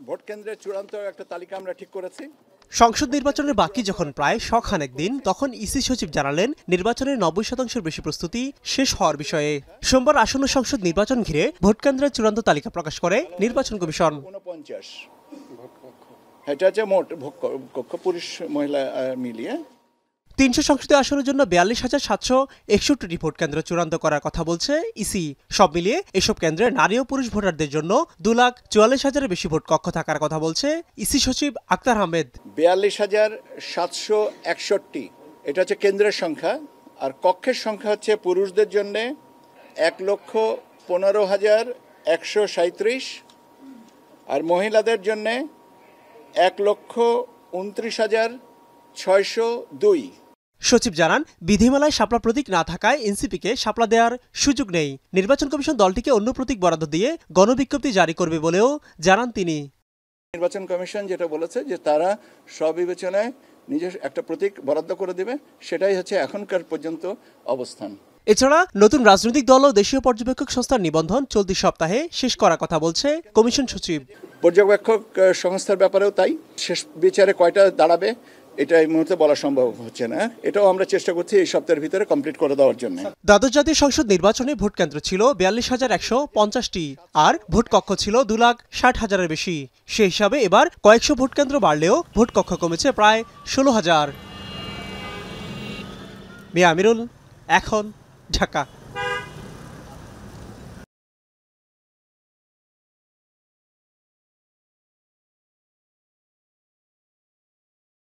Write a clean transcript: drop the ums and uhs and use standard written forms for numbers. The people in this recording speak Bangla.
ভোট কেন্দ্রের চূড়ান্ত একটা তালিকা আমরা ঠিক করেছি। সংসদ নির্বাচনের বাকি যখন প্রায় শখানেক দিন, তখন ইসি সচিব জানালেন নির্বাচনের 90% বেশি প্রস্তুতি শেষ হওয়ার বিষয়ে। সোমবার আসন্ন সংসদ নির্বাচন ঘিরে ভোট কেন্দ্রের চূড়ান্ত তালিকা প্রকাশ করে নির্বাচন কমিশন। 49 এটা হচ্ছে মোট ভোট কক্ষ পুরুষ মহিলা মিলিয়ে। 300 সংসদীয় আসনের জন্য 42,761টি ভোট কেন্দ্র চূড়ান্ত করার কথা বলছে ইসি। সব মিলিয়ে এসব কেন্দ্রে নারী ও পুরুষ ভোটারদের জন্য 2,44,000-এর বেশি ভোট কক্ষ থাকার কথা বলছে ইসি সচিব আক্তার আহমেদ। 42,761 এটা হচ্ছে কেন্দ্রের সংখ্যা, আর কক্ষের সংখ্যা হচ্ছে পুরুষদের জন্য 1,15,137 আর মহিলাদের জন্য 1,29,602। সচিব জানান, বিধিমালায় শাপলা প্রতীক না থাকায় এনসিপিকে শাপলা দেওয়ার সুযোগ নেই। নির্বাচন কমিশন দলটিকে অন্য প্রতীক বরাদ্দ দিয়ে গণবিজ্ঞপ্তি জারি করবে বলেও জানান তিনি। নির্বাচন কমিশন যেটা বলেছে যে তারা স্ববিবেচনায় নিজের একটা প্রতীক বরাদ্দ করে দেবে, সেটাই হচ্ছে এখনকার পর্যন্ত অবস্থান। এছাড়া নতুন রাজনৈতিক দল ও দেশীয় পর্যবেক্ষক সংস্থার নিবন্ধন চলতি সপ্তাহে শেষ করার কথা বলছে কমিশন সচিব। পর্যবেক্ষক সংস্থার ব্যাপারেও তাই, শেষ বিচারে কয়টা দাঁড়াবে এটা এই মুহূর্তে বলা সম্ভব হচ্ছে না। এটাও আমরা চেষ্টা করছি এই সপ্তাহের ভিতরে কমপ্লিট করে দেওয়ার জন্য। দ্বাদশ জাতীয় সংসদ নির্বাচনে ভোট কেন্দ্র ছিল 42,150টি আর ভোট কক্ষ ছিল 2,60,000-এর বেশি। সেই হিসাবে এবার কয়েকশো ভোট কেন্দ্র বাড়লেও ভোট কক্ষ কমেছে প্রায় 16,000। মিয়া আমিরুল, এখন, ঢাকা।